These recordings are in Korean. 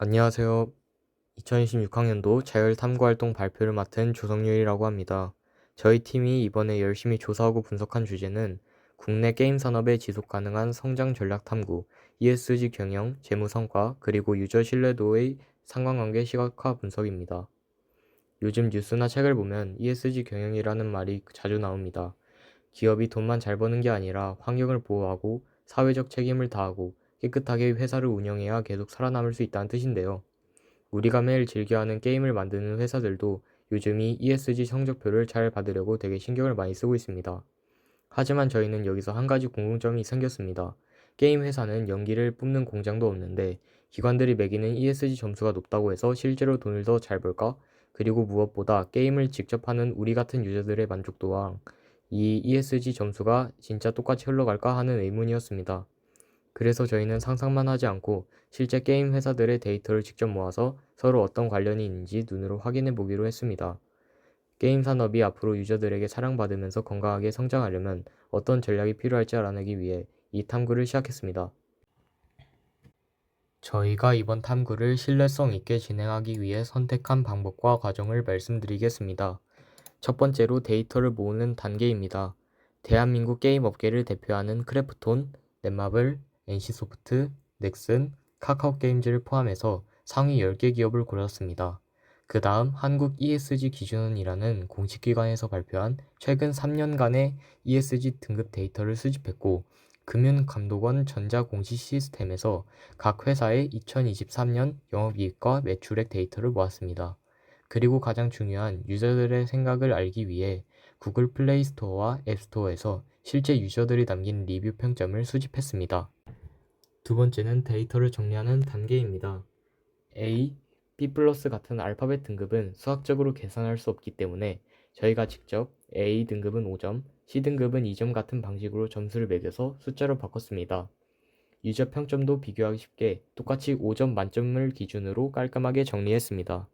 안녕하세요. 2026학년도 자율탐구활동 발표를 맡은 조성률이라고 합니다. 저희 팀이 이번에 열심히 조사하고 분석한 주제는 국내 게임 산업의 지속 가능한 성장 전략 탐구, ESG 경영, 재무 성과, 그리고 유저 신뢰도의 상관관계 시각화 분석입니다. 요즘 뉴스나 책을 보면 ESG 경영이라는 말이 자주 나옵니다. 기업이 돈만 잘 버는 게 아니라 환경을 보호하고 사회적 책임을 다하고 깨끗하게 회사를 운영해야 계속 살아남을 수 있다는 뜻인데요. 우리가 매일 즐겨하는 게임을 만드는 회사들도 요즘이 ESG 성적표를 잘 받으려고 되게 신경을 많이 쓰고 있습니다. 하지만 저희는 여기서 한 가지 궁금점이 생겼습니다. 게임 회사는 연기를 뿜는 공장도 없는데 기관들이 매기는 ESG 점수가 높다고 해서 실제로 돈을 더 잘 벌까? 그리고 무엇보다 게임을 직접 하는 우리 같은 유저들의 만족도와 이 ESG 점수가 진짜 똑같이 흘러갈까 하는 의문이었습니다. 그래서 저희는 상상만 하지 않고 실제 게임 회사들의 데이터를 직접 모아서 서로 어떤 관련이 있는지 눈으로 확인해 보기로 했습니다. 게임 산업이 앞으로 유저들에게 사랑받으면서 건강하게 성장하려면 어떤 전략이 필요할지 알아내기 위해 이 탐구를 시작했습니다. 저희가 이번 탐구를 신뢰성 있게 진행하기 위해 선택한 방법과 과정을 말씀드리겠습니다. 첫 번째로 데이터를 모으는 단계입니다. 대한민국 게임 업계를 대표하는 크래프톤, 넷마블, NC소프트, 넥슨, 카카오게임즈를 포함해서 상위 10개 기업을 골랐습니다. 그 다음 한국 ESG 기준원이라는 공식 기관에서 발표한 최근 3년간의 ESG 등급 데이터를 수집했고, 금융감독원 전자공시 시스템에서 각 회사의 2023년 영업이익과 매출액 데이터를 모았습니다. 그리고 가장 중요한 유저들의 생각을 알기 위해 구글 플레이 스토어와 앱 스토어에서 실제 유저들이 남긴 리뷰 평점을 수집했습니다. 두 번째는 데이터를 정리하는 단계입니다. A, B 플러스 같은 알파벳 등급은 수학적으로 계산할 수 없기 때문에 저희가 직접 A 등급은 5점, C 등급은 2점 같은 방식으로 점수를 매겨서 숫자로 바꿨습니다. 유저 평점도 비교하기 쉽게 똑같이 5점 만점을 기준으로 깔끔하게 정리했습니다.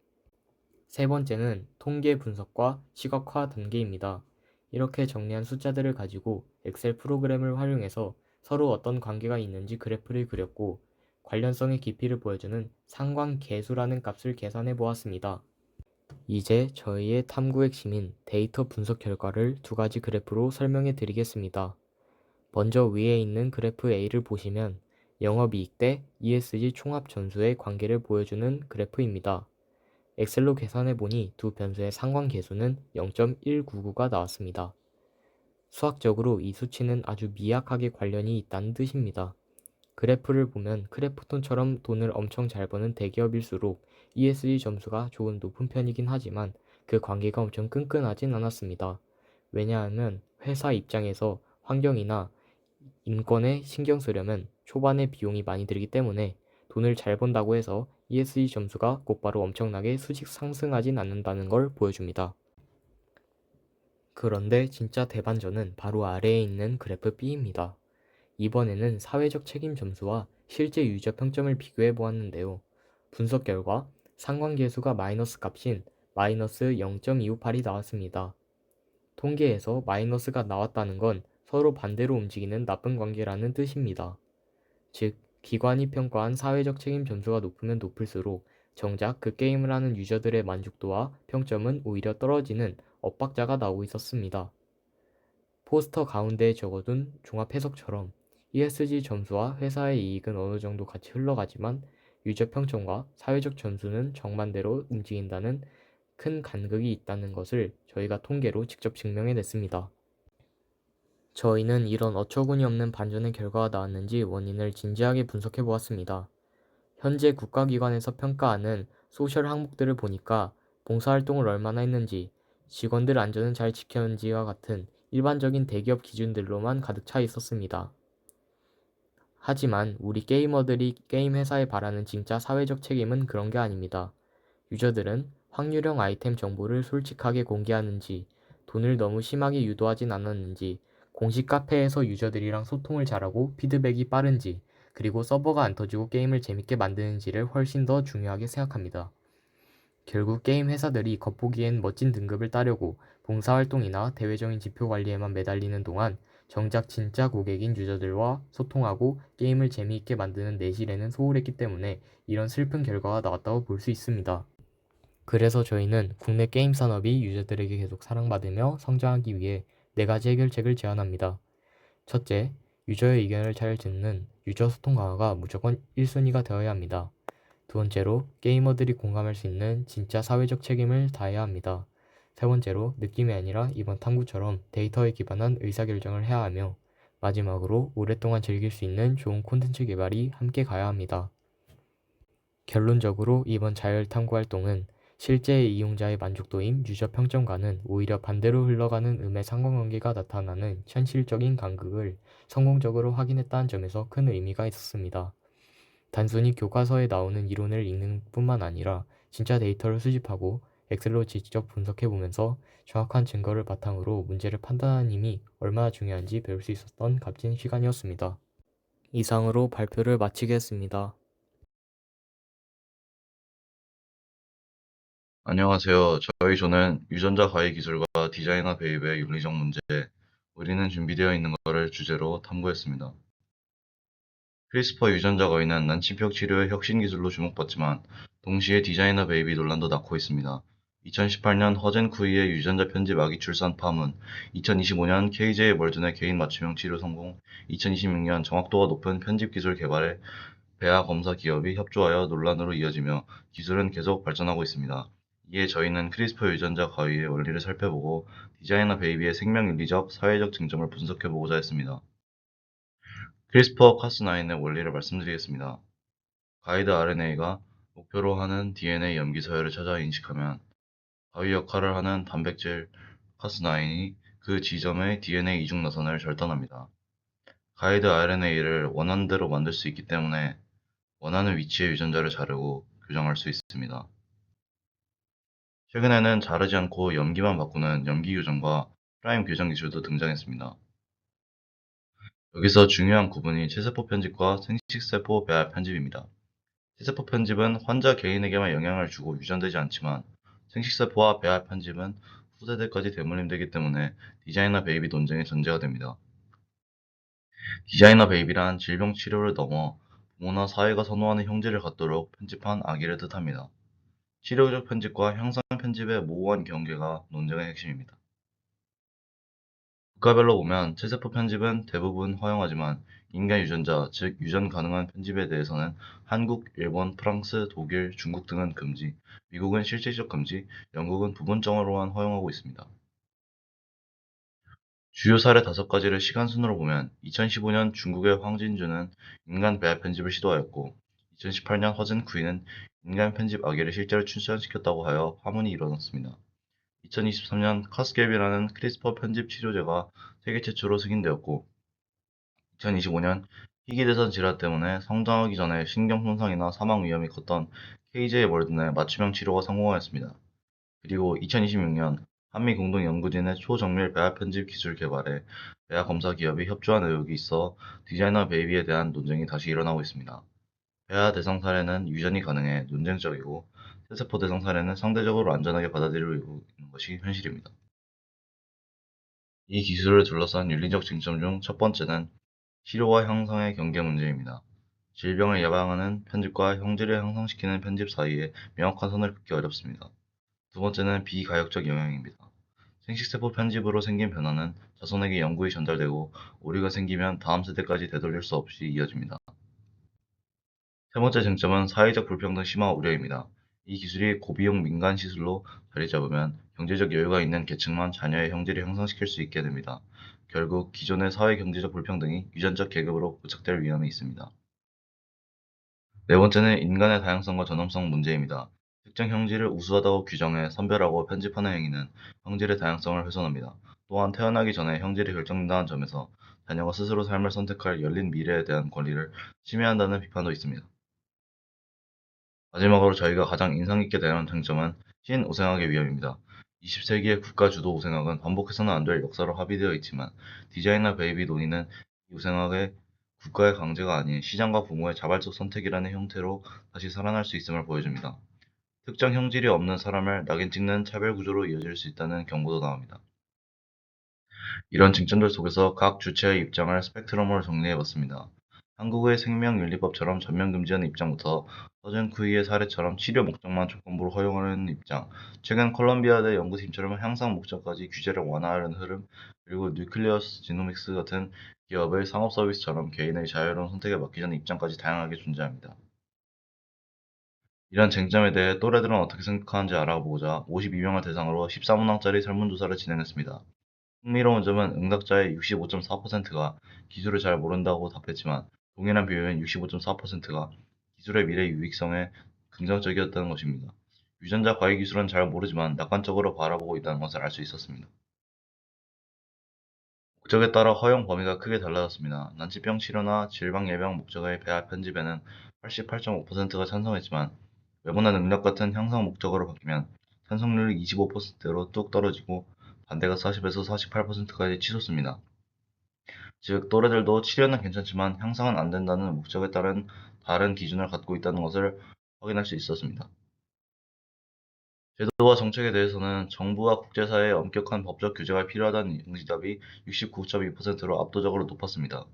세 번째는 통계 분석과 시각화 단계입니다. 이렇게 정리한 숫자들을 가지고 엑셀 프로그램을 활용해서 서로 어떤 관계가 있는지 그래프를 그렸고 관련성의 깊이를 보여주는 상관계수라는 값을 계산해 보았습니다. 이제 저희의 탐구 핵심인 데이터 분석 결과를 두 가지 그래프로 설명해 드리겠습니다. 먼저 위에 있는 그래프 A를 보시면 영업이익 대 ESG 총합 전수의 관계를 보여주는 그래프입니다. 엑셀로 계산해보니 두 변수의 상관계수는 0.199가 나왔습니다. 수학적으로 이 수치는 아주 미약하게 관련이 있다는 뜻입니다. 그래프를 보면 크래프톤처럼 돈을 엄청 잘 버는 대기업일수록 ESG 점수가 조금 높은 편이긴 하지만 그 관계가 엄청 끈끈하진 않았습니다. 왜냐하면 회사 입장에서 환경이나 인권에 신경 쓰려면 초반에 비용이 많이 들기 때문에 돈을 잘 번다고 해서 ESG 점수가 곧바로 엄청나게 수직 상승하진 않는다는 걸 보여줍니다. 그런데 진짜 대반전은 바로 아래에 있는 그래프 B입니다. 이번에는 사회적 책임 점수와 실제 유저 평점을 비교해 보았는데요. 분석 결과 상관계수가 마이너스 값인 마이너스 0.258이 나왔습니다. 통계에서 마이너스가 나왔다는 건 서로 반대로 움직이는 나쁜 관계라는 뜻입니다. 즉, 기관이 평가한 사회적 책임 점수가 높으면 높을수록 정작 그 게임을 하는 유저들의 만족도와 평점은 오히려 떨어지는 엇박자가 나오고 있었습니다. 포스터 가운데에 적어둔 종합 해석처럼 ESG 점수와 회사의 이익은 어느 정도 같이 흘러가지만 유저 평점과 사회적 점수는 정반대로 움직인다는 큰 간극이 있다는 것을 저희가 통계로 직접 증명해냈습니다. 저희는 이런 어처구니 없는 반전의 결과가 나왔는지 원인을 진지하게 분석해 보았습니다. 현재 국가기관에서 평가하는 소셜 항목들을 보니까 봉사활동을 얼마나 했는지, 직원들 안전은 잘 지켰는지와 같은 일반적인 대기업 기준들로만 가득 차 있었습니다. 하지만 우리 게이머들이 게임 회사에 바라는 진짜 사회적 책임은 그런 게 아닙니다. 유저들은 확률형 아이템 정보를 솔직하게 공개하는지, 돈을 너무 심하게 유도하진 않았는지, 공식 카페에서 유저들이랑 소통을 잘하고 피드백이 빠른지, 그리고 서버가 안 터지고 게임을 재밌게 만드는지를 훨씬 더 중요하게 생각합니다. 결국 게임 회사들이 겉보기엔 멋진 등급을 따려고 봉사활동이나 대외적인 지표 관리에만 매달리는 동안 정작 진짜 고객인 유저들과 소통하고 게임을 재미있게 만드는 내실에는 소홀했기 때문에 이런 슬픈 결과가 나왔다고 볼 수 있습니다. 그래서 저희는 국내 게임 산업이 유저들에게 계속 사랑받으며 성장하기 위해 4가지 해결책을 제안합니다. 첫째, 유저의 의견을 잘 듣는 유저 소통 강화가 무조건 1순위가 되어야 합니다. 두 번째로, 게이머들이 공감할 수 있는 진짜 사회적 책임을 다해야 합니다. 세 번째로, 느낌이 아니라 이번 탐구처럼 데이터에 기반한 의사결정을 해야 하며, 마지막으로 오랫동안 즐길 수 있는 좋은 콘텐츠 개발이 함께 가야 합니다. 결론적으로 이번 자율 탐구 활동은 실제 이용자의 만족도임 유저 평점과는 오히려 반대로 흘러가는 음의 상관관계가 나타나는 현실적인 간극을 성공적으로 확인했다는 점에서 큰 의미가 있었습니다. 단순히 교과서에 나오는 이론을 읽는 뿐만 아니라 진짜 데이터를 수집하고 엑셀로 직접 분석해보면서 정확한 증거를 바탕으로 문제를 판단하는 힘이 얼마나 중요한지 배울 수 있었던 값진 시간이었습니다. 이상으로 발표를 마치겠습니다. 안녕하세요. 저희 조는 유전자 가해 기술과 디자이너 배입의 윤리적 문제, 우리는 준비되어 있는 것을 주제로 탐구했습니다. 크리스퍼 유전자 거의는 난치병 치료의 혁신 기술로 주목받지만 동시에 디자이너 배입이 논란도 낳고 있습니다. 2018년 허젠 쿠이의 유전자 편집 아기 출산 파문, 2025년 KJ 월든의 개인 맞춤형 치료 성공, 2026년 정확도가 높은 편집 기술 개발에 배아 검사 기업이 협조하여 논란으로 이어지며 기술은 계속 발전하고 있습니다. 이에 저희는 크리스퍼 유전자 가위의 원리를 살펴보고 디자이너 베이비의 생명윤리적, 사회적 쟁점을 분석해보고자 했습니다. 크리스퍼 카스9의 원리를 말씀드리겠습니다. 가이드 RNA가 목표로 하는 DNA 염기 서열을 찾아 인식하면 가위 역할을 하는 단백질 카스9이 그 지점의 DNA 이중 나선을 절단합니다. 가이드 RNA를 원하는 대로 만들 수 있기 때문에 원하는 위치의 유전자를 자르고 교정할 수 있습니다. 최근에는 자르지 않고 염기만 바꾸는 염기 교정과 프라임 교정 기술도 등장했습니다. 여기서 중요한 구분이 체세포 편집과 생식세포 배합 편집입니다. 체세포 편집은 환자 개인에게만 영향을 주고 유전되지 않지만 생식세포와 배합 편집은 후세대까지 대물림되기 때문에 디자이너 베이비 논쟁의 전제가 됩니다. 디자이너 베이비란 질병 치료를 넘어 부모나 사회가 선호하는 형질을 갖도록 편집한 아기를 뜻합니다. 치료적 편집과 형상 편집의 모호한 경계가 논쟁의 핵심입니다. 국가별로 보면 체세포 편집은 대부분 허용하지만 인간 유전자, 즉 유전 가능한 편집에 대해서는 한국, 일본, 프랑스, 독일, 중국 등은 금지, 미국은 실질적 금지, 영국은 부분적으로만 허용하고 있습니다. 주요 사례 5가지를 시간순으로 보면 2015년 중국의 황진주는 인간 배합 편집을 시도하였고 2018년 허즌 쿠이는 인간 편집 아기를 실제로 출산시켰다고 하여 파문이 일어났습니다. 2023년 카스겔비라는 크리스퍼 편집 치료제가 세계 최초로 승인되었고 2025년 희귀대선 질환 때문에 성장하기 전에 신경 손상이나 사망 위험이 컸던 KJ 월든의 맞춤형 치료가 성공하였습니다. 그리고 2026년 한미 공동연구진의 초정밀 배아 편집 기술 개발에 배아 검사 기업이 협조한 의혹이 있어 디자이너 베이비에 대한 논쟁이 다시 일어나고 있습니다. 배아 대상 사례는 유전이 가능해 논쟁적이고 세세포 대상 사례는 상대적으로 안전하게 받아들이고 있는 것이 현실입니다. 이 기술을 둘러싼 윤리적 쟁점 중 첫 번째는 치료와 형상의 경계 문제입니다. 질병을 예방하는 편집과 형질을 향상시키는 편집 사이에 명확한 선을 긋기 어렵습니다. 두 번째는 비가역적 영향입니다. 생식세포 편집으로 생긴 변화는 자손에게 영구히 전달되고 오류가 생기면 다음 세대까지 되돌릴 수 없이 이어집니다. 세 번째 쟁점은 사회적 불평등 심화 우려입니다. 이 기술이 고비용 민간 시술로 자리 잡으면 경제적 여유가 있는 계층만 자녀의 형질을 향상시킬 수 있게 됩니다. 결국 기존의 사회 경제적 불평등이 유전적 계급으로 고착될 위험이 있습니다. 네 번째는 인간의 다양성과 전험성 문제입니다. 특정 형질을 우수하다고 규정해 선별하고 편집하는 행위는 형질의 다양성을 훼손합니다. 또한 태어나기 전에 형질이 결정된다는 점에서 자녀가 스스로 삶을 선택할 열린 미래에 대한 권리를 침해한다는 비판도 있습니다. 마지막으로 저희가 가장 인상 깊게 다룬 쟁점은 신우생학의 위험입니다. 20세기의 국가 주도 우생학은 반복해서는 안 될 역사로 합의되어 있지만 디자이너 베이비 논의는 이 우생학의 국가의 강제가 아닌 시장과 부모의 자발적 선택이라는 형태로 다시 살아날 수 있음을 보여줍니다. 특정 형질이 없는 사람을 낙인 찍는 차별 구조로 이어질 수 있다는 경고도 나옵니다. 이런 쟁점들 속에서 각 주체의 입장을 스펙트럼으로 정리해봤습니다. 한국의 생명윤리법처럼 전면 금지하는 입장부터 서준 쿠이의 사례처럼 치료 목적만 조건부로 허용하는 입장, 최근 콜롬비아대 연구팀처럼 향상 목적까지 규제를 완화하려는 흐름, 그리고 뉴클리어스 지노믹스 같은 기업의 상업 서비스처럼 개인의 자유로운 선택에 맡기자는 입장까지 다양하게 존재합니다. 이런 쟁점에 대해 또래들은 어떻게 생각하는지 알아보고자 52명을 대상으로 14문항짜리 설문조사를 진행했습니다. 흥미로운 점은 응답자의 65.4%가 기술을 잘 모른다고 답했지만 동일한 비율인 65.4%가 기술의 미래 유익성에 긍정적이었다는 것입니다. 유전자 과학 기술은 잘 모르지만 낙관적으로 바라보고 있다는 것을 알 수 있었습니다. 목적에 따라 허용 범위가 크게 달라졌습니다. 난치병 치료나 질병 예방 목적의 배아 편집에는 88.5%가 찬성했지만 외모나 능력 같은 향상 목적으로 바뀌면 찬성률이 25%로 뚝 떨어지고 반대가 40에서 48%까지 치솟습니다. 즉, 또래들도 치료는 괜찮지만 향상은 안 된다는 목적에 따른 다른 기준을 갖고 있다는 것을 확인할 수 있었습니다. 제도와 정책에 대해서는 정부와 국제사회의 엄격한 법적 규제가 필요하다는 응시답이 69.2%로 압도적으로 높았습니다.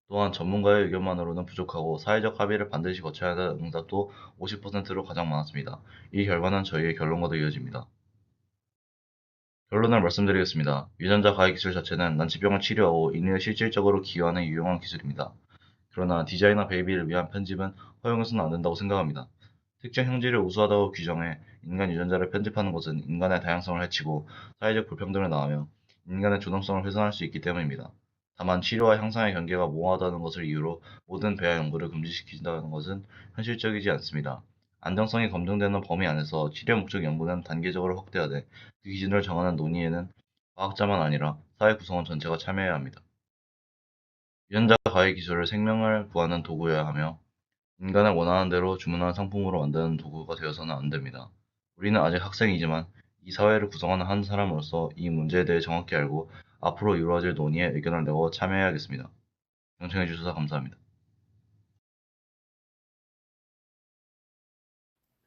또한 전문가의 의견만으로는 부족하고 사회적 합의를 반드시 거쳐야 한다는 응답도 50%로 가장 많았습니다. 이 결과는 저희의 결론과도 이어집니다. 결론을 말씀드리겠습니다. 유전자 가해 기술 자체는 난치병을 치료하고 인류에 실질적으로 기여하는 유용한 기술입니다. 그러나 디자이너 베이비를 위한 편집은 허용해서는 안 된다고 생각합니다. 특정 형질을 우수하다고 규정해 인간 유전자를 편집하는 것은 인간의 다양성을 해치고 사회적 불평등을 낳으며 인간의 존엄성을 훼손할 수 있기 때문입니다. 다만 치료와 향상의 경계가 모호하다는 것을 이유로 모든 배아 연구를 금지시킨다는 것은 현실적이지 않습니다. 안정성이 검증되는 범위 안에서 치료 목적 연구는 단계적으로 확대하되 그 기준을 정하는 논의에는 과학자만 아니라 사회 구성원 전체가 참여해야 합니다. 유전자 가해 기술을 생명을 구하는 도구여야 하며 인간을 원하는 대로 주문한 상품으로 만드는 도구가 되어서는 안 됩니다. 우리는 아직 학생이지만 이 사회를 구성하는 한 사람으로서 이 문제에 대해 정확히 알고 앞으로 이루어질 논의에 의견을 내고 참여해야겠습니다. 경청해 주셔서 감사합니다.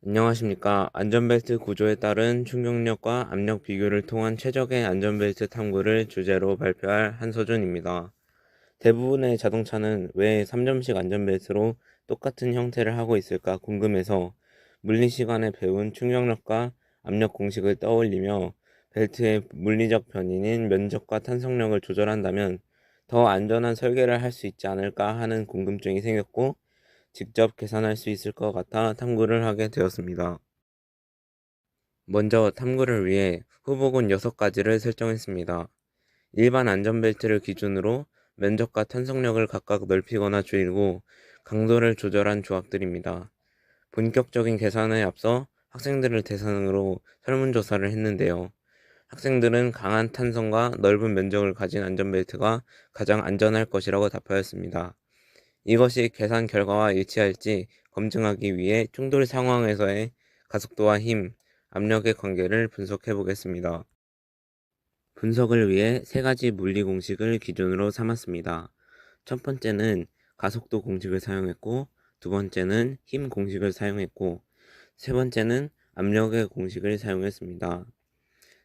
안녕하십니까. 안전벨트 구조에 따른 충격력과 압력 비교를 통한 최적의 안전벨트 탐구를 주제로 발표할 한서준입니다. 대부분의 자동차는 왜 3점식 안전벨트로 똑같은 형태를 하고 있을까 궁금해서 물리 시간에 배운 충격력과 압력 공식을 떠올리며 벨트의 물리적 변인인 면적과 탄성력을 조절한다면 더 안전한 설계를 할 수 있지 않을까 하는 궁금증이 생겼고 직접 계산할 수 있을 것 같아 탐구를 하게 되었습니다. 먼저 탐구를 위해 후보군 6가지를 설정했습니다. 일반 안전벨트를 기준으로 면적과 탄성력을 각각 넓히거나 줄이고 강도를 조절한 조합들입니다. 본격적인 계산에 앞서 학생들을 대상으로 설문조사를 했는데요. 학생들은 강한 탄성과 넓은 면적을 가진 안전벨트가 가장 안전할 것이라고 답하였습니다. 이것이 계산 결과와 일치할지 검증하기 위해 충돌 상황에서의 가속도와 힘, 압력의 관계를 분석해 보겠습니다. 분석을 위해 3가지 물리 공식을 기준으로 삼았습니다. 첫 번째는 가속도 공식을 사용했고, 두 번째는 힘 공식을 사용했고, 세 번째는 압력의 공식을 사용했습니다.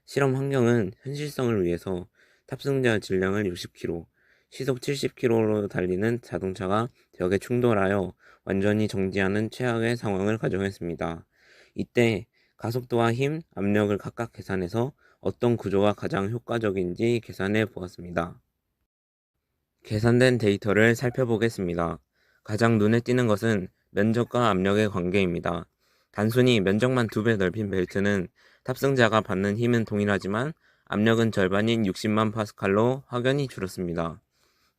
실험 환경은 현실성을 위해서 탑승자 질량을 60km, 시속 70km로 달리는 자동차가 벽에 충돌하여 완전히 정지하는 최악의 상황을 가정했습니다. 이때 가속도와 힘, 압력을 각각 계산해서 어떤 구조가 가장 효과적인지 계산해 보았습니다. 계산된 데이터를 살펴보겠습니다. 가장 눈에 띄는 것은 면적과 압력의 관계입니다. 단순히 면적만 2배 넓힌 벨트는 탑승자가 받는 힘은 동일하지만 압력은 절반인 60만 파스칼로 확연히 줄었습니다.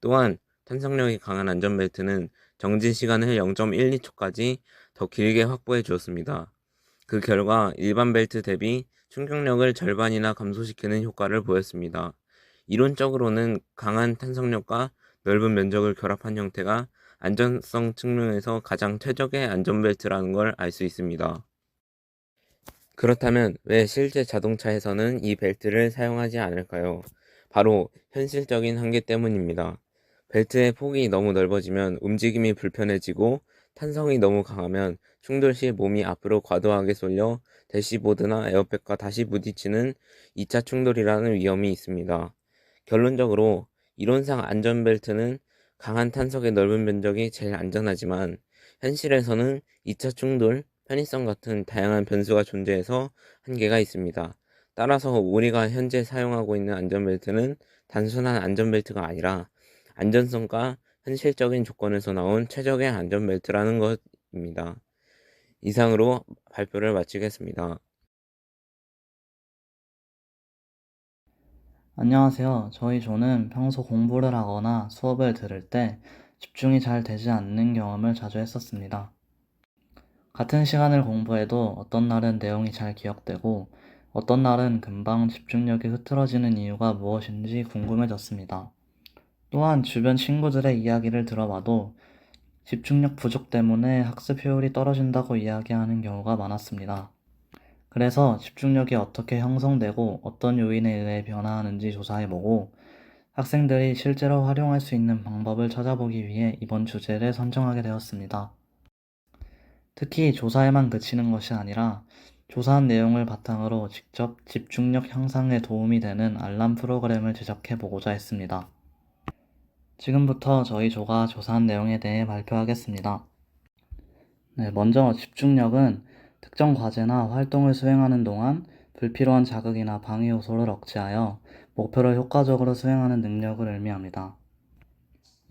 또한 탄성력이 강한 안전벨트는 정지 시간을 0.12초까지 더 길게 확보해 주었습니다. 그 결과 일반 벨트 대비 충격력을 절반이나 감소시키는 효과를 보였습니다. 이론적으로는 강한 탄성력과 넓은 면적을 결합한 형태가 안전성 측면에서 가장 최적의 안전벨트라는 걸 알 수 있습니다. 그렇다면 왜 실제 자동차에서는 이 벨트를 사용하지 않을까요? 바로 현실적인 한계 때문입니다. 벨트의 폭이 너무 넓어지면 움직임이 불편해지고 탄성이 너무 강하면 충돌 시 몸이 앞으로 과도하게 쏠려 대시보드나 에어백과 다시 부딪히는 2차 충돌이라는 위험이 있습니다. 결론적으로 이론상 안전벨트는 강한 탄석의 넓은 면적이 제일 안전하지만 현실에서는 2차 충돌, 편의성 같은 다양한 변수가 존재해서 한계가 있습니다. 따라서 우리가 현재 사용하고 있는 안전벨트는 단순한 안전벨트가 아니라 안전성과 현실적인 조건에서 나온 최적의 안전벨트라는 것입니다. 이상으로 발표를 마치겠습니다. 안녕하세요. 저희 조는 평소 공부를 하거나 수업을 들을 때 집중이 잘 되지 않는 경험을 자주 했었습니다. 같은 시간을 공부해도 어떤 날은 내용이 잘 기억되고 어떤 날은 금방 집중력이 흐트러지는 이유가 무엇인지 궁금해졌습니다. 또한 주변 친구들의 이야기를 들어봐도 집중력 부족 때문에 학습 효율이 떨어진다고 이야기하는 경우가 많았습니다. 그래서 집중력이 어떻게 형성되고 어떤 요인에 의해 변화하는지 조사해보고 학생들이 실제로 활용할 수 있는 방법을 찾아보기 위해 이번 주제를 선정하게 되었습니다. 특히 조사에만 그치는 것이 아니라 조사한 내용을 바탕으로 직접 집중력 향상에 도움이 되는 알람 프로그램을 제작해보고자 했습니다. 지금부터 저희 조가 조사한 내용에 대해 발표하겠습니다. 먼저 집중력은 특정 과제나 활동을 수행하는 동안 불필요한 자극이나 방해 요소를 억제하여 목표를 효과적으로 수행하는 능력을 의미합니다.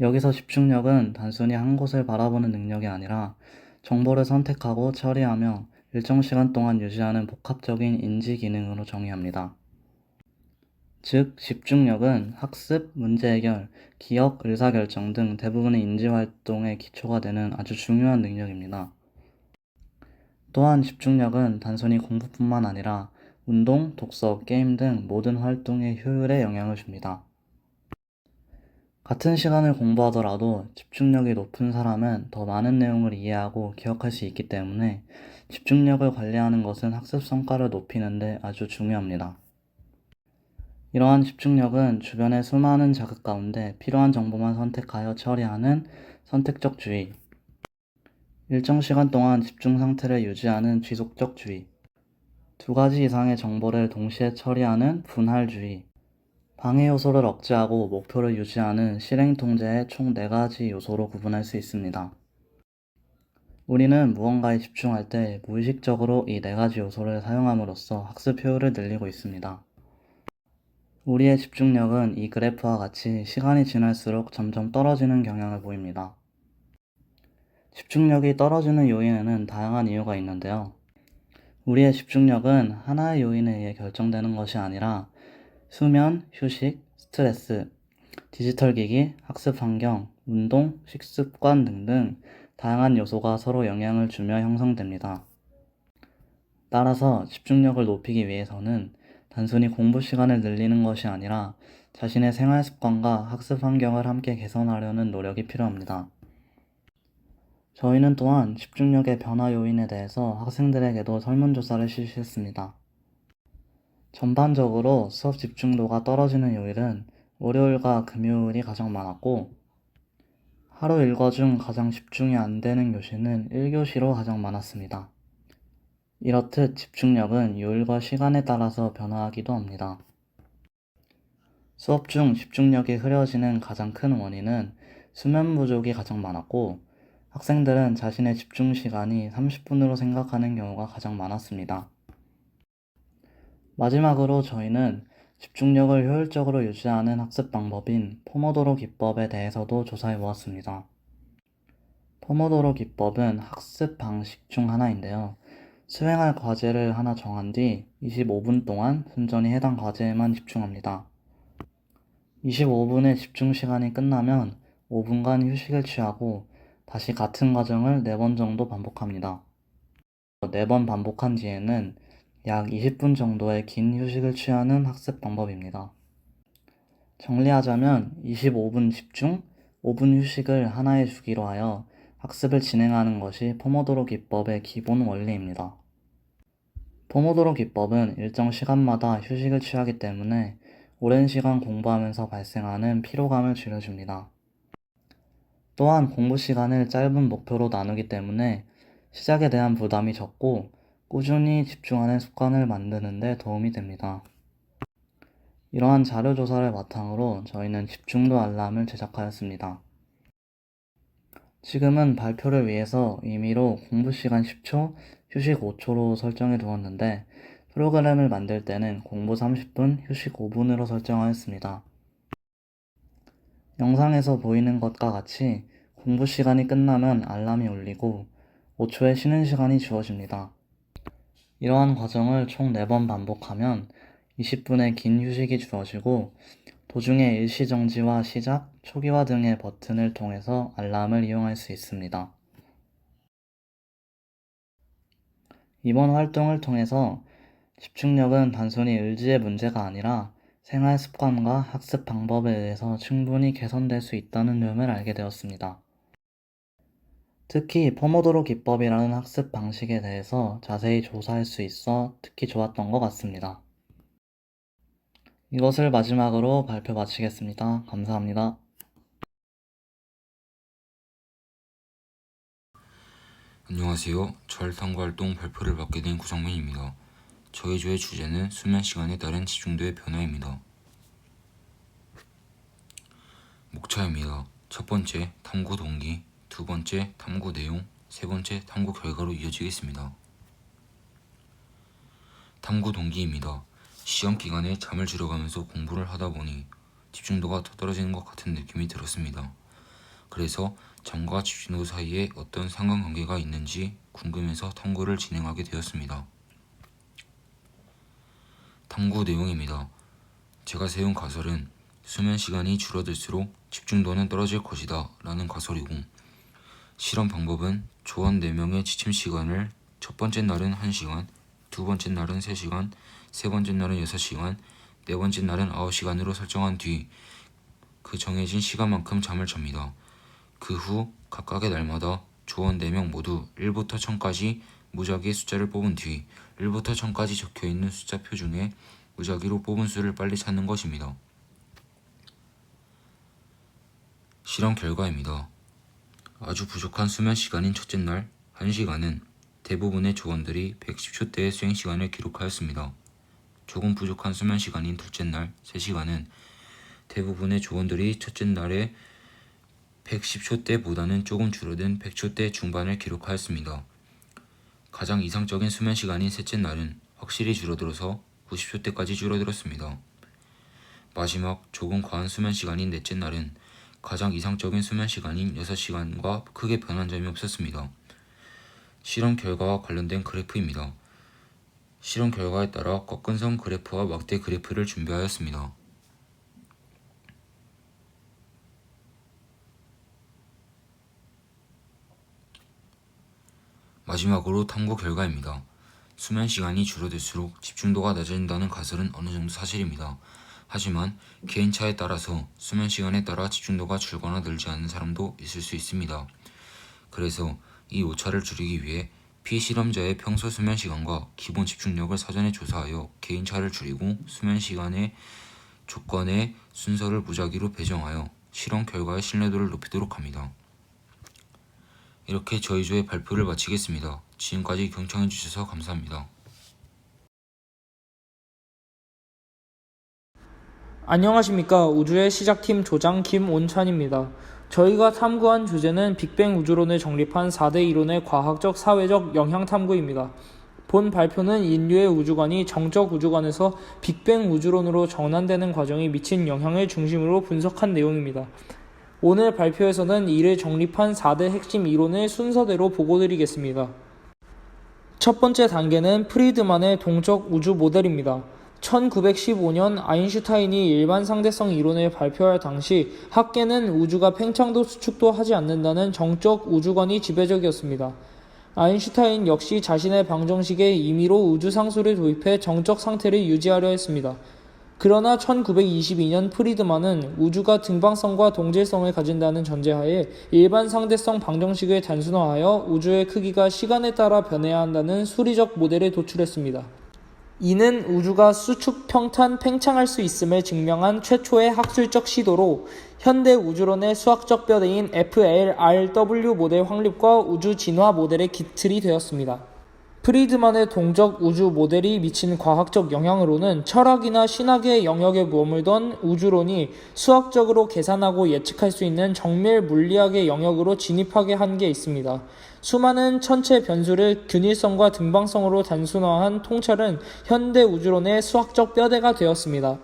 여기서 집중력은 단순히 한 곳을 바라보는 능력이 아니라 정보를 선택하고 처리하며 일정 시간 동안 유지하는 복합적인 인지 기능으로 정의합니다. 즉, 집중력은 학습, 문제 해결, 기억, 의사결정 등 대부분의 인지활동의 기초가 되는 아주 중요한 능력입니다. 또한 집중력은 단순히 공부뿐만 아니라 운동, 독서, 게임 등 모든 활동의 효율에 영향을 줍니다. 같은 시간을 공부하더라도 집중력이 높은 사람은 더 많은 내용을 이해하고 기억할 수 있기 때문에 집중력을 관리하는 것은 학습 성과를 높이는 데 아주 중요합니다. 이러한 집중력은 주변의 수많은 자극 가운데 필요한 정보만 선택하여 처리하는 선택적 주의, 일정 시간 동안 집중 상태를 유지하는 지속적 주의, 두 가지 이상의 정보를 동시에 처리하는 분할주의, 방해 요소를 억제하고 목표를 유지하는 실행 통제의 총 4가지 요소로 구분할 수 있습니다. 우리는 무언가에 집중할 때 무의식적으로 이 4가지 요소를 사용함으로써 학습 효율을 늘리고 있습니다. 우리의 집중력은 이 그래프와 같이 시간이 지날수록 점점 떨어지는 경향을 보입니다. 집중력이 떨어지는 요인에는 다양한 이유가 있는데요. 우리의 집중력은 하나의 요인에 의해 결정되는 것이 아니라 수면, 휴식, 스트레스, 디지털 기기, 학습 환경, 운동, 식습관 등등 다양한 요소가 서로 영향을 주며 형성됩니다. 따라서 집중력을 높이기 위해서는 단순히 공부 시간을 늘리는 것이 아니라 자신의 생활 습관과 학습 환경을 함께 개선하려는 노력이 필요합니다. 저희는 또한 집중력의 변화 요인에 대해서 학생들에게도 설문조사를 실시했습니다. 전반적으로 수업 집중도가 떨어지는 요일은 월요일과 금요일이 가장 많았고, 하루 일과 중 가장 집중이 안 되는 교시는 1교시로 가장 많았습니다. 이렇듯 집중력은 요일과 시간에 따라서 변화하기도 합니다. 수업 중 집중력이 흐려지는 가장 큰 원인은 수면 부족이 가장 많았고, 학생들은 자신의 집중 시간이 30분으로 생각하는 경우가 가장 많았습니다. 마지막으로 저희는 집중력을 효율적으로 유지하는 학습 방법인 포모도로 기법에 대해서도 조사해 보았습니다. 포모도로 기법은 학습 방식 중 하나인데요. 수행할 과제를 하나 정한 뒤 25분 동안 순전히 해당 과제에만 집중합니다. 25분의 집중 시간이 끝나면 5분간 휴식을 취하고 다시 같은 과정을 4번 정도 반복합니다. 4번 반복한 뒤에는 약 20분 정도의 긴 휴식을 취하는 학습 방법입니다. 정리하자면 25분 집중, 5분 휴식을 하나의 주기로 하여 학습을 진행하는 것이 포모도로 기법의 기본 원리입니다. 포모도로 기법은 일정 시간마다 휴식을 취하기 때문에 오랜 시간 공부하면서 발생하는 피로감을 줄여줍니다. 또한 공부 시간을 짧은 목표로 나누기 때문에 시작에 대한 부담이 적고 꾸준히 집중하는 습관을 만드는 데 도움이 됩니다. 이러한 자료 조사를 바탕으로 저희는 집중도 알람을 제작하였습니다. 지금은 발표를 위해서 임의로 공부 시간 10초, 휴식 5초로 설정해 두었는데 프로그램을 만들 때는 공부 30분, 휴식 5분으로 설정하였습니다. 영상에서 보이는 것과 같이 공부 시간이 끝나면 알람이 울리고 5초의 쉬는 시간이 주어집니다. 이러한 과정을 총 4번 반복하면 20분의 긴 휴식이 주어지고 도중에 일시정지와 시작, 초기화 등의 버튼을 통해서 알람을 이용할 수 있습니다. 이번 활동을 통해서 집중력은 단순히 의지의 문제가 아니라 생활 습관과 학습 방법에 의해서 충분히 개선될 수 있다는 점을 알게 되었습니다. 특히 포모도로 기법이라는 학습 방식에 대해서 자세히 조사할 수 있어 특히 좋았던 것 같습니다. 이것을 마지막으로 발표 마치겠습니다. 감사합니다. 안녕하세요. 탐구활동 발표를 맡게 된 구성민입니다. 저희 조의 주제는 수면 시간에 따른 집중도의 변화입니다. 목차입니다. 첫 번째, 탐구 동기, 두 번째, 탐구 내용, 세 번째, 탐구 결과로 이어지겠습니다. 탐구 동기입니다. 시험 기간에 잠을 줄여가면서 공부를 하다 보니 집중도가 더 떨어지는 것 같은 느낌이 들었습니다. 그래서 잠과 집중도 사이에 어떤 상관관계가 있는지 궁금해서 탐구를 진행하게 되었습니다. 탐구 내용입니다. 제가 세운 가설은 수면 시간이 줄어들수록 집중도는 떨어질 것이다 라는 가설이고, 실험 방법은 조원 4명의 지침 시간을 첫 번째 날은 1시간, 두 번째 날은 3시간, 세 번째 날은 6시간, 네 번째 날은 9시간으로 설정한 뒤 그 정해진 시간만큼 잠을 잡니다. 그 후 각각의 날마다 조원 4명 모두 1부터 1000까지 무작위의 숫자를 뽑은 뒤 1부터 1000까지 적혀있는 숫자표 중에 무작위로 뽑은 수를 빨리 찾는 것입니다. 실험 결과입니다. 아주 부족한 수면 시간인 첫째 날 1시간은 대부분의 조원들이 110초대의 수행 시간을 기록하였습니다. 조금 부족한 수면 시간인 둘째 날 3시간은 대부분의 조원들이 첫째 날에 110초대보다는 조금 줄어든 100초대 중반을 기록하였습니다. 가장 이상적인 수면 시간인 셋째 날은 확실히 줄어들어서 90초대까지 줄어들었습니다. 마지막 조금 과한 수면 시간인 넷째 날은 가장 이상적인 수면 시간인 6시간과 크게 변한 점이 없었습니다. 실험 결과와 관련된 그래프입니다. 실험 결과에 따라 꺾은선 그래프와 막대 그래프를 준비하였습니다. 마지막으로 탐구 결과입니다. 수면 시간이 줄어들수록 집중도가 낮아진다는 가설은 어느 정도 사실입니다. 하지만 개인차에 따라서 수면 시간에 따라 집중도가 줄거나 늘지 않는 사람도 있을 수 있습니다. 그래서 이 오차를 줄이기 위해 피실험자의 평소 수면 시간과 기본 집중력을 사전에 조사하여 개인차를 줄이고 수면 시간의 조건의 순서를 무작위로 배정하여 실험 결과의 신뢰도를 높이도록 합니다. 이렇게 저희 조의 발표를 마치겠습니다. 지금까지 경청해주셔서 감사합니다. 안녕하십니까. 우주의 시작팀 조장 김온찬입니다. 저희가 탐구한 주제는 빅뱅 우주론을 정립한 4대 이론의 과학적, 사회적 영향 탐구입니다. 본 발표는 인류의 우주관이 정적 우주관에서 빅뱅 우주론으로 전환되는 과정이 미친 영향을 중심으로 분석한 내용입니다. 오늘 발표에서는 이를 정립한 4대 핵심 이론을 순서대로 보고드리겠습니다. 첫 번째 단계는 프리드만의 동적 우주 모델입니다. 1915년 아인슈타인이 일반 상대성 이론을 발표할 당시 학계는 우주가 팽창도 수축도 하지 않는다는 정적 우주관이 지배적이었습니다. 아인슈타인 역시 자신의 방정식에 임의로 우주상수를 도입해 정적 상태를 유지하려 했습니다. 그러나 1922년 프리드만은 우주가 등방성과 동질성을 가진다는 전제하에 일반 상대성 방정식을 단순화하여 우주의 크기가 시간에 따라 변해야 한다는 수리적 모델을 도출했습니다. 이는 우주가 수축, 평탄, 팽창할 수 있음을 증명한 최초의 학술적 시도로 현대 우주론의 수학적 뼈대인 FLRW 모델 확립과 우주 진화 모델의 기틀이 되었습니다. 프리드만의 동적 우주 모델이 미친 과학적 영향으로는 철학이나 신학의 영역에 머물던 우주론이 수학적으로 계산하고 예측할 수 있는 정밀 물리학의 영역으로 진입하게 한 게 있습니다. 수많은 천체 변수를 균일성과 등방성으로 단순화한 통찰은 현대 우주론의 수학적 뼈대가 되었습니다.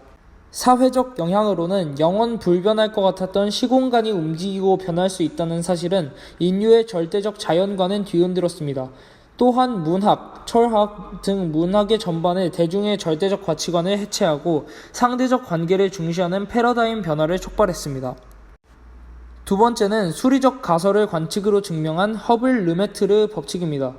사회적 영향으로는 영원 불변할 것 같았던 시공간이 움직이고 변할 수 있다는 사실은 인류의 절대적 자연관은 뒤흔들었습니다. 또한 문학, 철학 등 문학의 전반에 대중의 절대적 가치관을 해체하고 상대적 관계를 중시하는 패러다임 변화를 촉발했습니다. 두 번째는 수리적 가설을 관측으로 증명한 허블-르메트르 법칙입니다.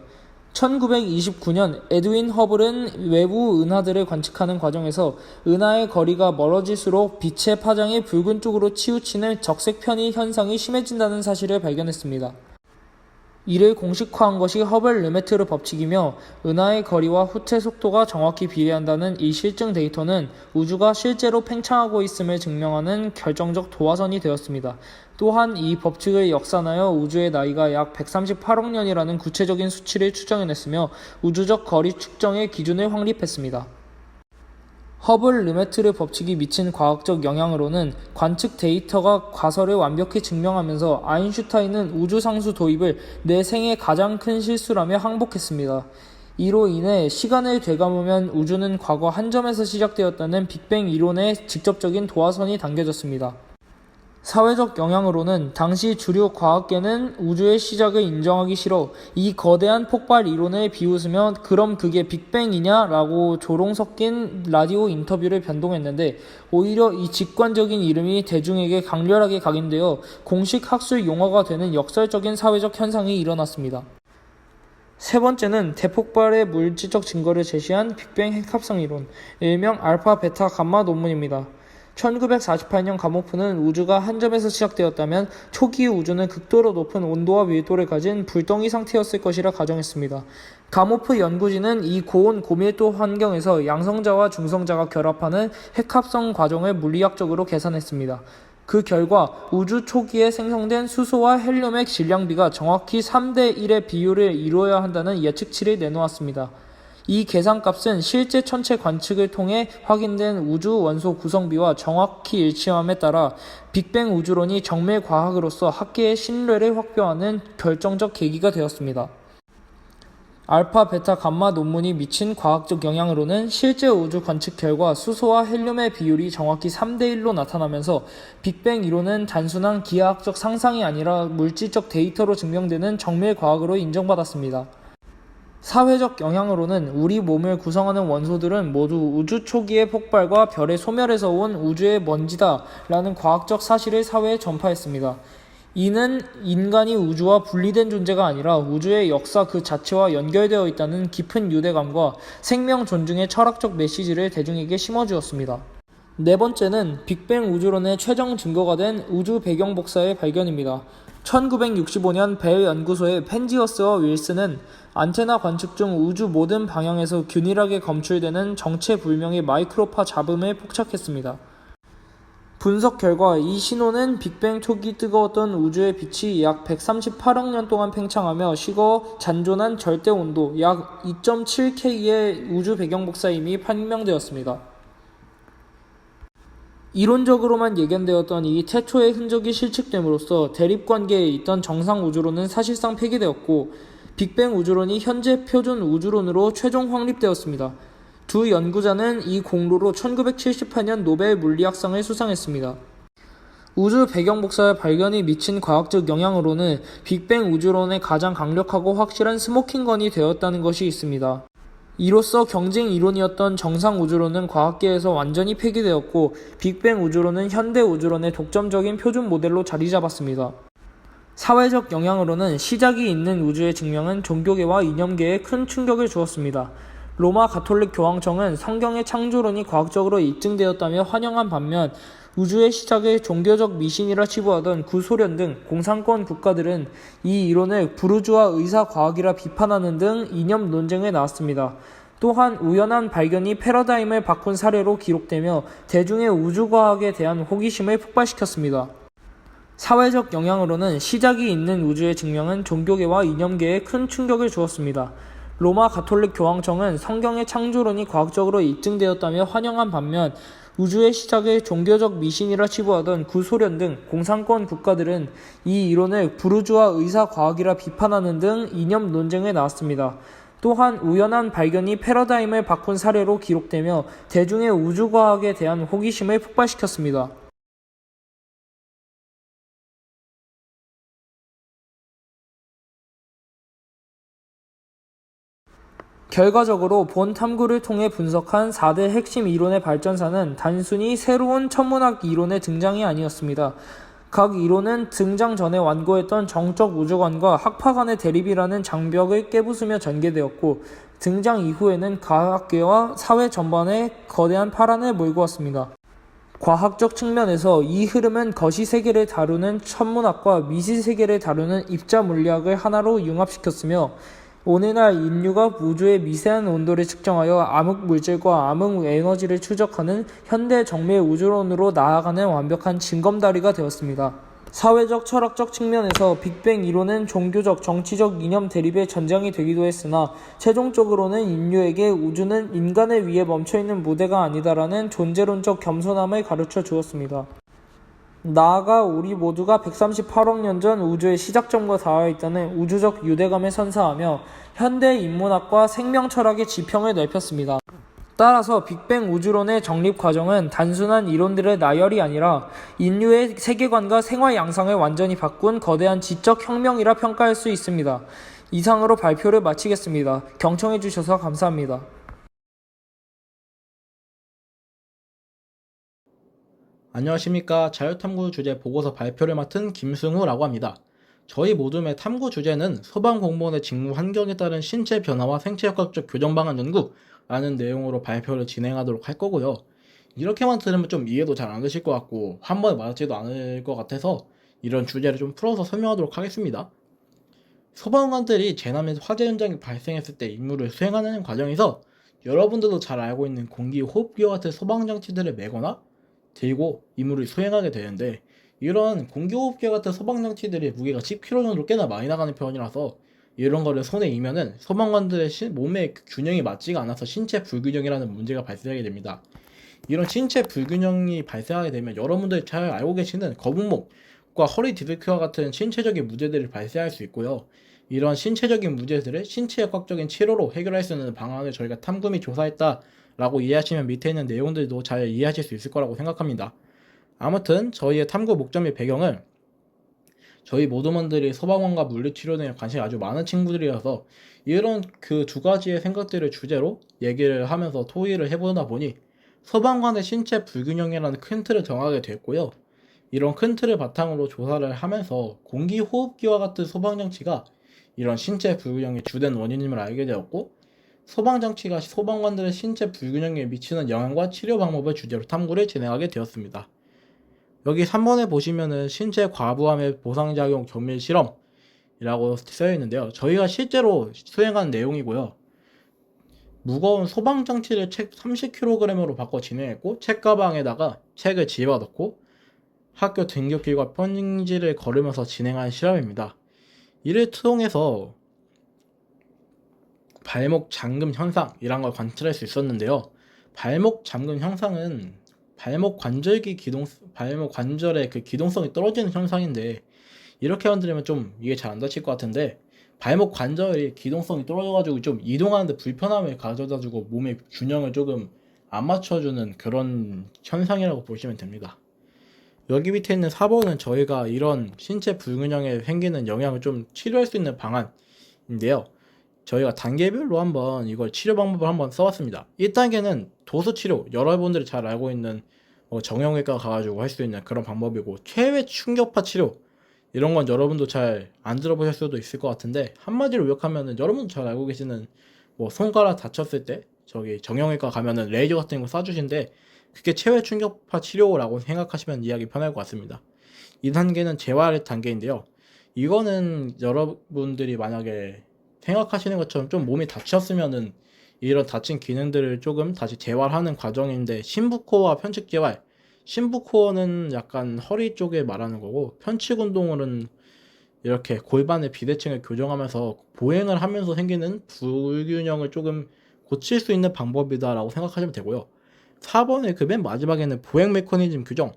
1929년 에드윈 허블은 외부 은하들을 관측하는 과정에서 은하의 거리가 멀어질수록 빛의 파장이 붉은 쪽으로 치우치는 적색 편의 현상이 심해진다는 사실을 발견했습니다. 이를 공식화한 것이 허블-르메트르 법칙이며 은하의 거리와 후퇴 속도가 정확히 비례한다는 이 실증 데이터는 우주가 실제로 팽창하고 있음을 증명하는 결정적 도화선이 되었습니다. 또한 이 법칙을 역산하여 우주의 나이가 약 138억 년이라는 구체적인 수치를 추정해냈으며 우주적 거리 측정의 기준을 확립했습니다. 허블-르메트르 법칙이 미친 과학적 영향으로는 관측 데이터가 가설을 완벽히 증명하면서 아인슈타인은 우주상수 도입을 내 생의 가장 큰 실수라며 항복했습니다. 이로 인해 시간을 되감으면 우주는 과거 한 점에서 시작되었다는 빅뱅 이론의 직접적인 도화선이 당겨졌습니다. 사회적 영향으로는 당시 주류 과학계는 우주의 시작을 인정하기 싫어 이 거대한 폭발 이론을 비웃으며 그럼 그게 빅뱅이냐? 라고 조롱 섞인 라디오 인터뷰를 변동했는데 오히려 이 직관적인 이름이 대중에게 강렬하게 각인되어 공식 학술 용어가 되는 역설적인 사회적 현상이 일어났습니다. 세 번째는 대폭발의 물질적 증거를 제시한 빅뱅 핵합성 이론, 일명 알파, 베타, 감마 논문입니다. 1948년 가모프는 우주가 한 점에서 시작되었다면 초기 우주는 극도로 높은 온도와 밀도를 가진 불덩이 상태였을 것이라 가정했습니다. 가모프 연구진은 이 고온 고밀도 환경에서 양성자와 중성자가 결합하는 핵합성 과정을 물리학적으로 계산했습니다. 그 결과 우주 초기에 생성된 수소와 헬륨의 질량비가 정확히 3대1의 비율을 이루어야 한다는 예측치를 내놓았습니다. 이 계산값은 실제 천체 관측을 통해 확인된 우주 원소 구성비와 정확히 일치함에 따라 빅뱅 우주론이 정밀 과학으로서 학계의 신뢰를 확보하는 결정적 계기가 되었습니다. 알파, 베타, 감마 논문이 미친 과학적 영향으로는 실제 우주 관측 결과 수소와 헬륨의 비율이 정확히 3대1로 나타나면서 빅뱅 이론은 단순한 기하학적 상상이 아니라 물질적 데이터로 증명되는 정밀 과학으로 인정받았습니다. 사회적 영향으로는 우리 몸을 구성하는 원소들은 모두 우주 초기의 폭발과 별의 소멸에서 온 우주의 먼지다 라는 과학적 사실을 사회에 전파했습니다. 이는 인간이 우주와 분리된 존재가 아니라 우주의 역사 그 자체와 연결되어 있다는 깊은 유대감과 생명 존중의 철학적 메시지를 대중에게 심어주었습니다. 네 번째는 빅뱅 우주론의 최종 증거가 된 우주 배경 복사의 발견입니다. 1965년 벨 연구소의 펜지어스와 윌슨은 안테나 관측 중 우주 모든 방향에서 균일하게 검출되는 정체불명의 마이크로파 잡음을 포착했습니다. 분석 결과 이 신호는 빅뱅 초기 뜨거웠던 우주의 빛이 약 138억 년 동안 팽창하며 식어 잔존한 절대 온도 약 2.7K의 우주 배경 복사임이 판명되었습니다. 이론적으로만 예견되었던 이 태초의 흔적이 실측됨으로써 대립관계에 있던 정상 우주론은 사실상 폐기되었고 빅뱅 우주론이 현재 표준 우주론으로 최종 확립되었습니다. 두 연구자는 이 공로로 1978년 노벨 물리학상을 수상했습니다. 우주 배경 복사의 발견이 미친 과학적 영향으로는 빅뱅 우주론의 가장 강력하고 확실한 스모킹건이 되었다는 것이 있습니다. 이로써 경쟁 이론이었던 정상 우주론은 과학계에서 완전히 폐기되었고 빅뱅 우주론은 현대 우주론의 독점적인 표준 모델로 자리 잡았습니다. 사회적 영향으로는 시작이 있는 우주의 증명은 종교계와 이념계에 큰 충격을 주었습니다. 로마 가톨릭 교황청은 성경의 창조론이 과학적으로 입증되었다며 환영한 반면 우주의 시작을 종교적 미신이라 치부하던 구소련 등 공산권 국가들은 이 이론을 부르주아 의사과학이라 비판하는 등 이념 논쟁에 나왔습니다. 또한 우연한 발견이 패러다임을 바꾼 사례로 기록되며 대중의 우주과학에 대한 호기심을 폭발시켰습니다. 사회적 영향으로는 시작이 있는 우주의 증명은 종교계와 이념계에 큰 충격을 주었습니다. 로마 가톨릭 교황청은 성경의 창조론이 과학적으로 입증되었다며 환영한 반면 우주의 시작을 종교적 미신이라 치부하던 구소련 등 공산권 국가들은 이 이론을 부르주아 의사과학이라 비판하는 등 이념 논쟁에 나왔습니다. 또한 우연한 발견이 패러다임을 바꾼 사례로 기록되며 대중의 우주과학에 대한 호기심을 폭발시켰습니다. 결과적으로 본 탐구를 통해 분석한 4대 핵심 이론의 발전사는 단순히 새로운 천문학 이론의 등장이 아니었습니다. 각 이론은 등장 전에 완고했던 정적 우주관과 학파 간의 대립이라는 장벽을 깨부수며 전개되었고, 등장 이후에는 과학계와 사회 전반에 거대한 파란을 몰고 왔습니다. 과학적 측면에서 이 흐름은 거시세계를 다루는 천문학과 미시세계를 다루는 입자 물리학을 하나로 융합시켰으며, 오늘날 인류가 우주의 미세한 온도를 측정하여 암흑 물질과 암흑 에너지를 추적하는 현대 정밀 우주론으로 나아가는 완벽한 징검다리가 되었습니다. 사회적 철학적 측면에서 빅뱅 이론은 종교적, 정치적 이념 대립의 전장이 되기도 했으나 최종적으로는 인류에게 우주는 인간을 위해 멈춰있는 무대가 아니다라는 존재론적 겸손함을 가르쳐 주었습니다. 나아가 우리 모두가 138억 년 전 우주의 시작점과 닿아 있다는 우주적 유대감을 선사하며 현대 인문학과 생명철학의 지평을 넓혔습니다. 따라서 빅뱅 우주론의 정립 과정은 단순한 이론들의 나열이 아니라 인류의 세계관과 생활 양상을 완전히 바꾼 거대한 지적 혁명이라 평가할 수 있습니다. 이상으로 발표를 마치겠습니다. 경청해 주셔서 감사합니다. 안녕하십니까. 자유탐구 주제 보고서 발표를 맡은 김승우라고 합니다. 저희 모둠의 탐구 주제는 소방공무원의 직무 환경에 따른 신체 변화와 생체역학적 교정 방안 연구라는 내용으로 발표를 진행하도록 할 거고요. 이렇게만 들으면 좀 이해도 잘 안 되실 것 같고 한 번에 맞지도 않을 것 같아서 이런 주제를 좀 풀어서 설명하도록 하겠습니다. 소방관들이 재난 및 화재 현장이 발생했을 때 임무를 수행하는 과정에서 여러분들도 잘 알고 있는 공기 호흡기와 같은 소방장치들을 메거나 들고 임무를 수행하게 되는데, 이런 공기호흡기 같은 소방장치들이 무게가 10kg 정도로 꽤나 많이 나가는 편이라서 이런 거를 손에 이면은 소방관들의 몸의 균형이 맞지가 않아서 신체 불균형이라는 문제가 발생하게 됩니다. 이런 신체 불균형이 발생하게 되면 여러분들이 잘 알고 계시는 거북목과 허리 디스크와 같은 신체적인 문제들이 발생할 수 있고요. 이런 신체적인 문제들을 신체역학적인 치료로 해결할 수 있는 방안을 저희가 탐구 및 조사했다 라고 이해하시면 밑에 있는 내용들도 잘 이해하실 수 있을 거라고 생각합니다. 아무튼 저희의 탐구 목적 및 배경은 저희 모두먼들이 소방관과 물리치료 등에 관심이 아주 많은 친구들이어서 이런 그 두 가지의 생각들을 주제로 얘기를 하면서 토의를 해보다 보니 소방관의 신체 불균형이라는 큰 틀을 정하게 됐고요. 이런 큰 틀을 바탕으로 조사를 하면서 공기호흡기와 같은 소방장치가 이런 신체 불균형의 주된 원인임을 알게 되었고, 소방장치가 소방관들의 신체 불균형에 미치는 영향과 치료 방법을 주제로 탐구를 진행하게 되었습니다. 여기 3번에 보시면은 신체 과부하의 보상작용 견밀 실험이라고 쓰여 있는데요. 저희가 실제로 수행한 내용이고요. 무거운 소방장치를 책 30kg으로 바꿔 진행했고, 책가방에다가 책을 집어넣고 학교 등굣길과 평지를 걸으면서 진행한 실험입니다. 이를 통해서 발목 잠금 현상이란 걸 관찰할 수 있었는데요. 발목 잠금 현상은 발목 관절의 그 기동성이 떨어지는 현상인데, 이렇게 만들면 좀 이게 잘 안 다칠 것 같은데, 발목 관절이 기동성이 떨어져가지고 좀 이동하는데 불편함을 가져다주고 몸의 균형을 조금 안 맞춰주는 그런 현상이라고 보시면 됩니다. 여기 밑에 있는 4번은 저희가 이런 신체 불균형에 생기는 영향을 좀 치료할 수 있는 방안인데요. 저희가 단계별로 한번 이걸 치료 방법을 한번 써봤습니다. 1단계는 도수치료, 여러분들이 잘 알고 있는 정형외과 가가지고 할 수 있는 그런 방법이고, 체외 충격파 치료, 이런 건 여러분도 잘 안 들어보실 수도 있을 것 같은데, 한마디로 요약하면은 여러분도 잘 알고 계시는 손가락 다쳤을 때 저기 정형외과 가면은 레이저 같은 거 쏴주신데, 그게 체외 충격파 치료라고 생각하시면 이해하기 편할 것 같습니다. 2단계는 재활 단계인데요. 이거는 여러분들이 만약에 생각하시는 것처럼 좀 몸이 다쳤으면은 이런 다친 기능들을 조금 다시 재활하는 과정인데, 심부코어와 편측 재활, 심부코어는 약간 허리 쪽에 말하는 거고, 편측 운동은 이렇게 골반의 비대칭을 교정하면서 보행을 하면서 생기는 불균형을 조금 고칠 수 있는 방법이다라고 생각하시면 되고요. 4번의 그 맨 마지막에는 보행 메커니즘 규정.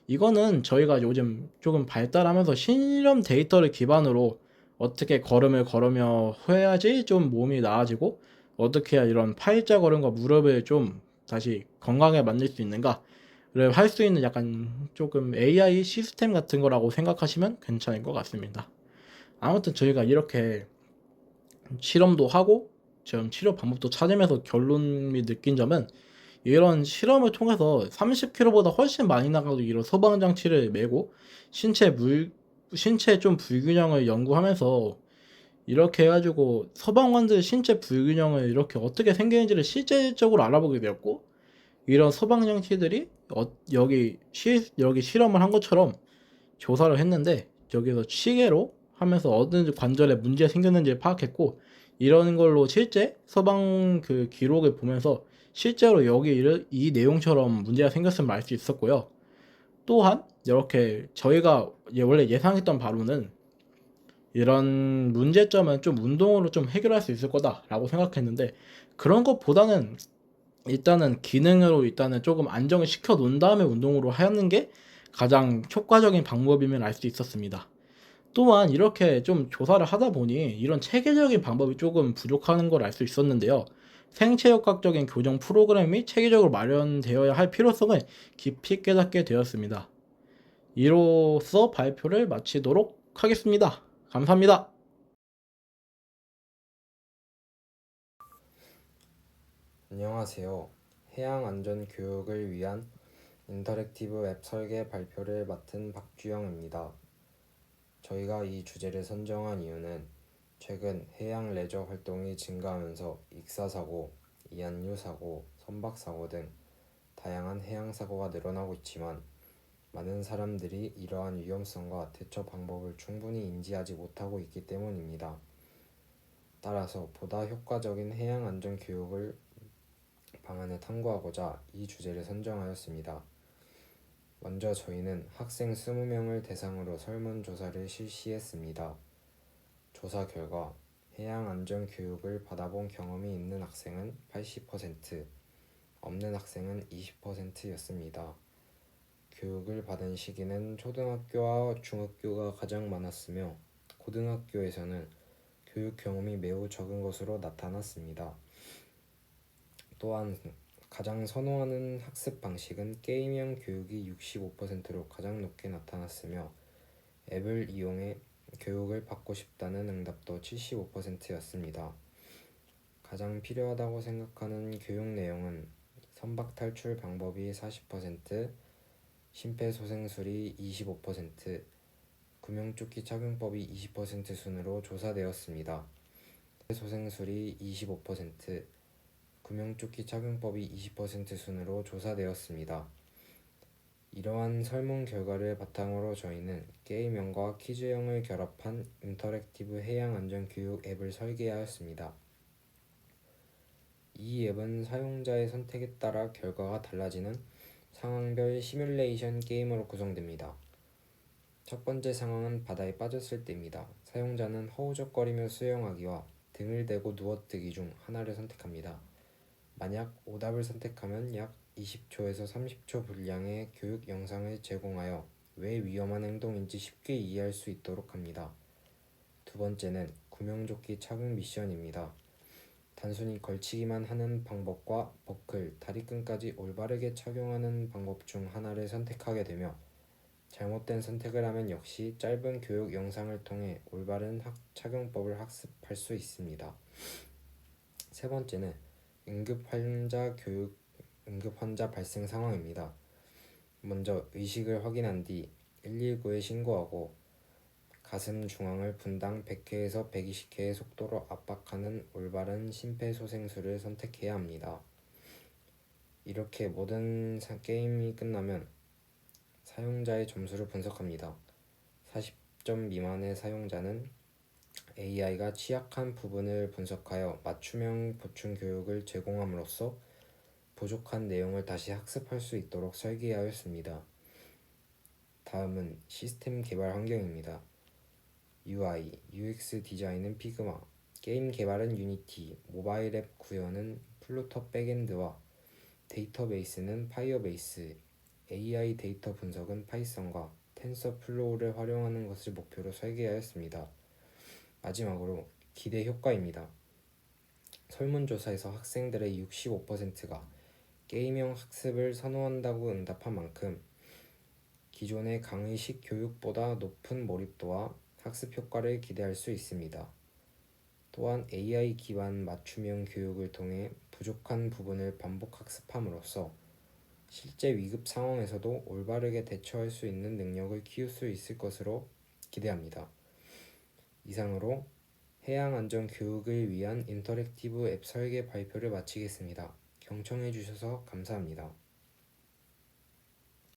이거는 저희가 요즘 조금 발달하면서 실험 데이터를 기반으로 어떻게 걸음을 걸으며 해야지 좀 몸이 나아지고 어떻게 해야 이런 팔자 걸음과 무릎을 좀 다시 건강에 만들 수 있는가를 할 수 있는 약간 조금 AI 시스템 같은 거라고 생각하시면 괜찮을 것 같습니다. 아무튼 저희가 이렇게 실험도 하고 좀 치료 방법도 찾으면서 결론이 느낀 점은 이런 실험을 통해서 30km보다 훨씬 많이 나가도 이런 소방 장치를 메고 신체 좀 불균형을 연구하면서 이렇게 해가지고 소방관들 신체 불균형을 이렇게 어떻게 생기는지를 실질적으로 알아보게 되었고 이런 소방 장치들이 여기 실험을 한 것처럼 조사를 했는데 여기서 시계로 하면서 어느 관절에 문제 생겼는지를 파악했고 이런 걸로 실제 서방 그 기록을 보면서 실제로 이 내용처럼 문제가 생겼음을 알 수 있었고요. 또한 이렇게 저희가 원래 예상했던 바로는 이런 문제점은 좀 운동으로 좀 해결할 수 있을 거다라고 생각했는데 그런 것보다는 일단은 기능으로 일단은 조금 안정을 시켜 놓은 다음에 운동으로 하는 게 가장 효과적인 방법임을 알 수 있었습니다. 또한 이렇게 좀 조사를 하다 보니 이런 체계적인 방법이 조금 부족하는 걸 알 수 있었는데요. 생체역학적인 교정 프로그램이 체계적으로 마련되어야 할 필요성을 깊이 깨닫게 되었습니다. 이로써 발표를 마치도록 하겠습니다. 감사합니다. 안녕하세요. 해양 안전 교육을 위한 인터랙티브 앱 설계 발표를 맡은 박주영입니다. 저희가 이 주제를 선정한 이유는 최근 해양 레저 활동이 증가하면서 익사사고, 이안류 사고, 선박사고 등 다양한 해양 사고가 늘어나고 있지만 많은 사람들이 이러한 위험성과 대처 방법을 충분히 인지하지 못하고 있기 때문입니다. 따라서 보다 효과적인 해양 안전 교육을 방안을 탐구하고자 이 주제를 선정하였습니다. 먼저 저희는 학생 20명을 대상으로 설문조사를 실시했습니다. 조사 결과 해양안전교육을 받아본 경험이 있는 학생은 80%, 없는 학생은 20%였습니다. 교육을 받은 시기는 초등학교와 중학교가 가장 많았으며 고등학교에서는 교육 경험이 매우 적은 것으로 나타났습니다. 또한 가장 선호하는 학습 방식은 게임형 교육이 65%로 가장 높게 나타났으며 앱을 이용해 교육을 받고 싶다는 응답도 75%였습니다. 가장 필요하다고 생각하는 교육 내용은 선박 탈출 방법이 40%, 심폐소생술이 25%, 구명조끼 착용법이 20% 순으로 조사되었습니다. 심폐소생술이 25%, 구명조끼 착용법이 20% 순으로 조사되었습니다. 이러한 설문 결과를 바탕으로 저희는 게임형과 퀴즈형을 결합한 인터랙티브 해양안전교육 앱을 설계하였습니다. 이 앱은 사용자의 선택에 따라 결과가 달라지는 상황별 시뮬레이션 게임으로 구성됩니다. 첫 번째 상황은 바다에 빠졌을 때입니다. 사용자는 허우적거리며 수영하기와 등을 대고 누워뜨기 중 하나를 선택합니다. 만약 오답을 선택하면 약 20초에서 30초 분량의 교육 영상을 제공하여 왜 위험한 행동인지 쉽게 이해할 수 있도록 합니다. 두 번째는 구명조끼 착용 미션입니다. 단순히 걸치기만 하는 방법과 버클, 다리끈까지 올바르게 착용하는 방법 중 하나를 선택하게 되며 잘못된 선택을 하면 역시 짧은 교육 영상을 통해 올바른 착용법을 학습할 수 있습니다. 세 번째는 응급환자 발생 상황입니다. 먼저 의식을 확인한 뒤 119에 신고하고 가슴 중앙을 분당 100회에서 120회의 속도로 압박하는 올바른 심폐소생술을 선택해야 합니다. 이렇게 모든 게임이 끝나면 사용자의 점수를 분석합니다. 40점 미만의 사용자는 AI가 취약한 부분을 분석하여 맞춤형 보충 교육을 제공함으로써 부족한 내용을 다시 학습할 수 있도록 설계하였습니다. 다음은 시스템 개발 환경입니다. UI, UX 디자인은 피그마, 게임 개발은 유니티, 모바일 앱 구현은 플루터 백엔드와 데이터베이스는 파이어베이스, AI 데이터 분석은 파이썬과 텐서플로우를 활용하는 것을 목표로 설계하였습니다. 마지막으로 기대 효과입니다. 설문조사에서 학생들의 65%가 게임형 학습을 선호한다고 응답한 만큼 기존의 강의식 교육보다 높은 몰입도와 학습 효과를 기대할 수 있습니다. 또한 AI 기반 맞춤형 교육을 통해 부족한 부분을 반복 학습함으로써 실제 위급 상황에서도 올바르게 대처할 수 있는 능력을 키울 수 있을 것으로 기대합니다. 이상으로 해양안전교육을 위한 인터랙티브 앱 설계 발표를 마치겠습니다. 경청해 주셔서 감사합니다.